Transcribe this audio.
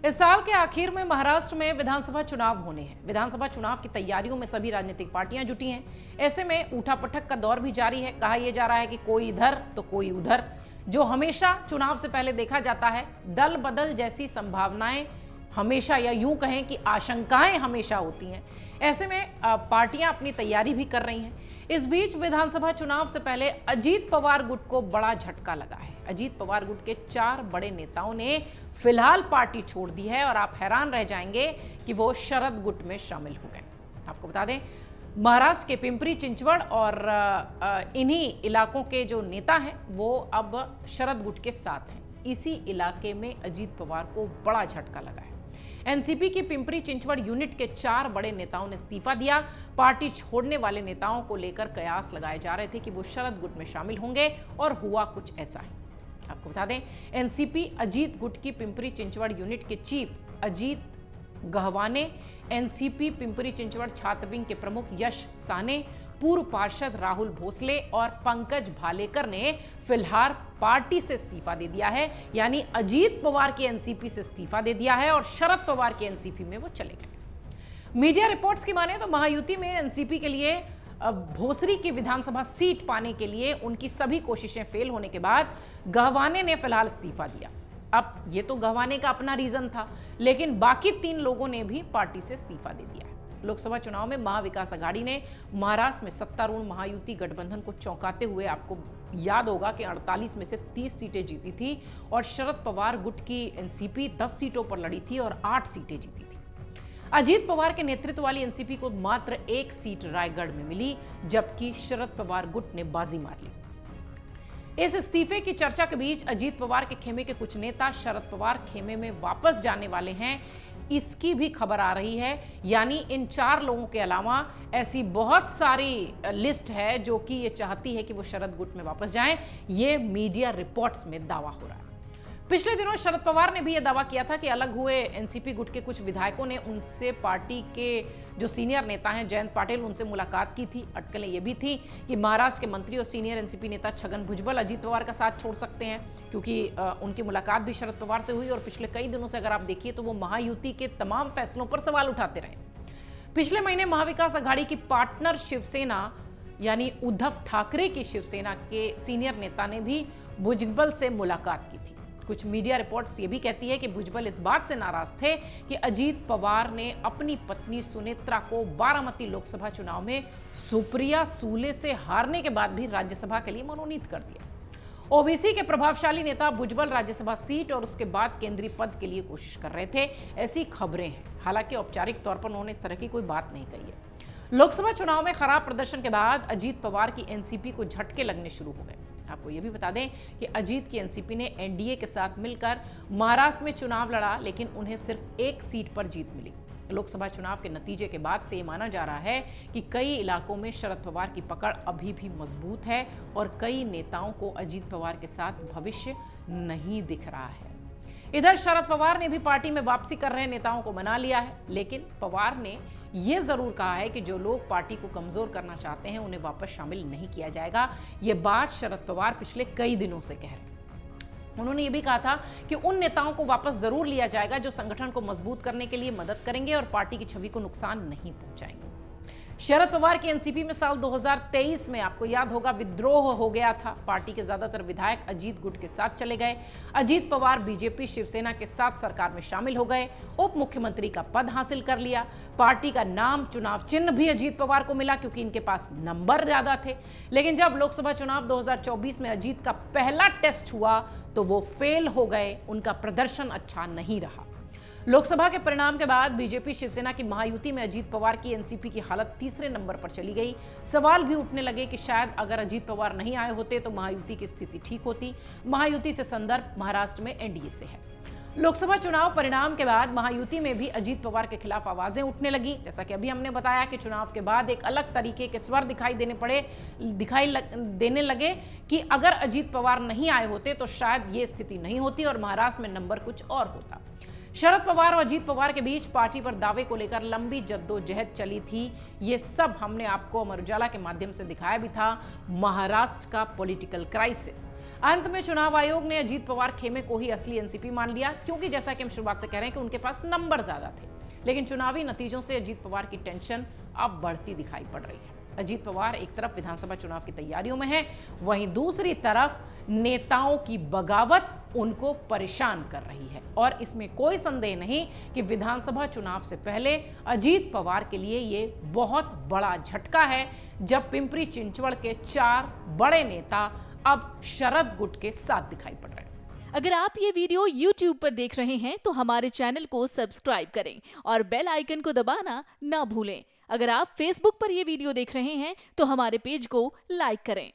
इस साल के आखिर में महाराष्ट्र में विधानसभा चुनाव होने हैं। विधानसभा चुनाव की तैयारियों में सभी राजनीतिक पार्टियां जुटी हैं। ऐसे में उठापटक का दौर भी जारी है। कहा यह जा रहा है कि कोई इधर तो कोई उधर। जो हमेशा चुनाव से पहले देखा जाता है, दल बदल जैसी संभावनाएं हमेशा, या यूं कहें कि आशंकाएं हमेशा होती हैं। ऐसे में पार्टियां अपनी तैयारी भी कर रही हैं। इस बीच विधानसभा चुनाव से पहले अजीत पवार गुट को बड़ा झटका लगा है। अजीत पवार गुट के 4 बड़े नेताओं ने फिलहाल पार्टी छोड़ दी है और आप हैरान रह जाएंगे कि वो शरद गुट में शामिल हो गए। आपको बता दें, महाराष्ट्र के पिंपरी चिंचवड़ और इन्हीं इलाकों के जो नेता हैं वो अब शरद गुट के साथ हैं। इसी इलाके में अजीत पवार को बड़ा झटका लगा है। एनसीपी की पिंपरी चिंचवड़ यूनिट के 4 बड़े नेताओं ने इस्तीफा दिया। पार्टी छोड़ने वाले नेताओं को लेकर कयास लगाए जा रहे थे कि वो शरद गुट में शामिल होंगे, और हुआ कुछ ऐसा ही। आपको बता दें, एनसीपी अजीत गुट की पिंपरी चिंचवड़ यूनिट के चीफ अजीत गहवाने, एनसीपी पिंपरी चिंचवड़ छात्र विंग के प्रमुख यश साने, पूर्व पार्षद राहुल भोसले और पंकज भालेकर ने फिलहाल पार्टी से इस्तीफा दे दिया है। यानी अजीत पवार की एनसीपी से इस्तीफा दे दिया है और शरद पवार की एनसीपी में वो चले गए। मीडिया रिपोर्ट्स की माने तो महायुति में एनसीपी के लिए भोसरी की विधानसभा सीट पाने के लिए उनकी सभी कोशिशें फेल होने के बाद गहवाने ने फिलहाल इस्तीफा दिया। अब ये तो गहवाने का अपना रीजन था, लेकिन बाकी 3 लोगों ने भी पार्टी से इस्तीफा दे दिया है। लोकसभा चुनाव में महाविकास आघाड़ी ने महाराष्ट्र में सत्तारूढ़ महायुति गठबंधन को चौंकाते हुए, आपको याद होगा कि 48 में से 30 सीटें जीती थी, और शरद पवार गुट की एनसीपी 10 सीटों पर लड़ी थी और 8 सीटें जीती थी। अजीत पवार के नेतृत्व वाली एनसीपी को मात्र 1 सीट रायगढ़ में मिली, जबकि शरद पवार गुट ने बाजी मार ली। इस इस्तीफे की चर्चा के बीच अजीत पवार के खेमे के कुछ नेता शरद पवार खेमे में वापस जाने वाले हैं, इसकी भी खबर आ रही है। यानी इन 4 लोगों के अलावा ऐसी बहुत सारी लिस्ट है जो कि ये चाहती है कि वो शरद गुट में वापस जाएं। ये मीडिया रिपोर्ट्स में दावा हो रहा है। पिछले दिनों शरद पवार ने भी यह दावा किया था कि अलग हुए एनसीपी गुट के कुछ विधायकों ने उनसे, पार्टी के जो सीनियर नेता हैं जयंत पाटिल, उनसे मुलाकात की थी। अटकलें ये भी थी कि महाराष्ट्र के मंत्री और सीनियर एनसीपी नेता छगन भुजबल अजीत पवार का साथ छोड़ सकते हैं, क्योंकि उनकी मुलाकात भी शरद पवार से हुई। और पिछले कई दिनों से अगर आप देखिए तो वो महायुति के तमाम फैसलों पर सवाल उठाते रहे। पिछले महीने महाविकास आघाड़ी की पार्टनर शिवसेना यानी उद्धव ठाकरे की शिवसेना के सीनियर नेता ने भी भुजबल से मुलाकात की थी। कुछ मीडिया रिपोर्ट्स ये भी कहती है कि भुजबल इस बात से नाराज थे कि अजीत पवार ने अपनी पत्नी सुनेत्रा को बारामती लोकसभा चुनाव में सुप्रिया सूले से हारने के बाद भी राज्यसभा के लिए मनोनीत कर दिया। ओबीसी के प्रभावशाली नेता भुजबल राज्यसभा सीट और उसके बाद केंद्रीय पद के लिए कोशिश कर रहे थे, ऐसी खबरें हैं। हालांकि औपचारिक तौर पर उन्होंने इस तरह की कोई बात नहीं कही है। लोकसभा चुनाव में खराब प्रदर्शन के बाद अजीत पवार की एनसीपी को झटके लगने शुरू हो गए। आपको यह भी बता दें कि अजीत की एनसीपी ने एनडीए के साथ मिलकर महाराष्ट्र में चुनाव लड़ा, लेकिन उन्हें सिर्फ 1 सीट पर जीत मिली। लोकसभा चुनाव के नतीजे के बाद से यह माना जा रहा है कि कई इलाकों में शरद पवार की पकड़ अभी भी मजबूत है और कई नेताओं को अजीत पवार के साथ भविष्य नहीं दिख रहा है। इधर शरद पवार ने भी पार्टी में वापसी कर रहे नेताओं को मना लिया है, लेकिन पवार ने यह जरूर कहा है कि जो लोग पार्टी को कमजोर करना चाहते हैं उन्हें वापस शामिल नहीं किया जाएगा। यह बात शरद पवार पिछले कई दिनों से कह रहे हैं। उन्होंने यह भी कहा था कि उन नेताओं को वापस जरूर लिया जाएगा जो संगठन को मजबूत करने के लिए मदद करेंगे और पार्टी की छवि को नुकसान नहीं पहुंचाएंगे। शरद पवार की एनसीपी में साल 2023 में, आपको याद होगा, विद्रोह हो गया था। पार्टी के ज्यादातर विधायक अजीत गुट के साथ चले गए। अजीत पवार बीजेपी शिवसेना के साथ सरकार में शामिल हो गए, उप मुख्यमंत्री का पद हासिल कर लिया। पार्टी का नाम, चुनाव चिन्ह भी अजीत पवार को मिला क्योंकि इनके पास नंबर ज्यादा थे। लेकिन जब लोकसभा चुनाव 2024 में अजीत का पहला टेस्ट हुआ तो वो फेल हो गए। उनका प्रदर्शन अच्छा नहीं रहा। लोकसभा के परिणाम के बाद बीजेपी शिवसेना की महायुति में अजीत पवार की एनसीपी की हालत तीसरे नंबर पर चली गई। सवाल भी उठने लगे कि शायद अगर अजीत पवार नहीं आए होते तो महायुति की स्थिति ठीक होती। महायुति से संदर्भ महाराष्ट्र में एनडीए से है। लोकसभा चुनाव परिणाम के बाद महायुति में भी अजीत पवार के खिलाफ आवाजें उठने लगी। जैसा कि अभी हमने बताया कि चुनाव के बाद एक अलग तरीके के स्वर दिखाई देने लगे कि अगर अजीत पवार नहीं आए होते तो शायद ये स्थिति नहीं होती और महाराष्ट्र में नंबर कुछ और होता। शरद पवार और अजीत पवार के बीच पार्टी पर दावे को लेकर लंबी जद्दोजहद चली थी। ये सब हमने आपको अमर उजाला के माध्यम से दिखाया भी था। महाराष्ट्र का पॉलिटिकल क्राइसिस। अंत में चुनाव आयोग ने अजीत पवार खेमे को ही असली एनसीपी मान लिया, क्योंकि जैसा कि हम शुरुआत से कह रहे हैं कि उनके पास नंबर ज्यादा थे। लेकिन चुनावी नतीजों से अजीत पवार की टेंशन अब बढ़ती दिखाई पड़ रही है। अजीत पवार एक तरफ विधानसभा चुनाव की तैयारियों में हैं, वहीं दूसरी तरफ नेताओं की बगावत उनको परेशान कर रही है। और इसमें कोई संदेह नहीं कि विधानसभा चुनाव से पहले अजीत पवार के लिए ये बहुत बड़ा झटका है, जब पिंपरी चिंचवड़ के 4 बड़े नेता अब शरद गुट के साथ दिखाई पड़ रहे हैं। अगर आप ये वीडियो YouTube पर देख रहे हैं तो हमारे चैनल को सब्सक्राइब करें और बेल आइकन को दबाना ना भूलें। अगर आप Facebook पर ये वीडियो देख रहे हैं तो हमारे पेज को लाइक करें।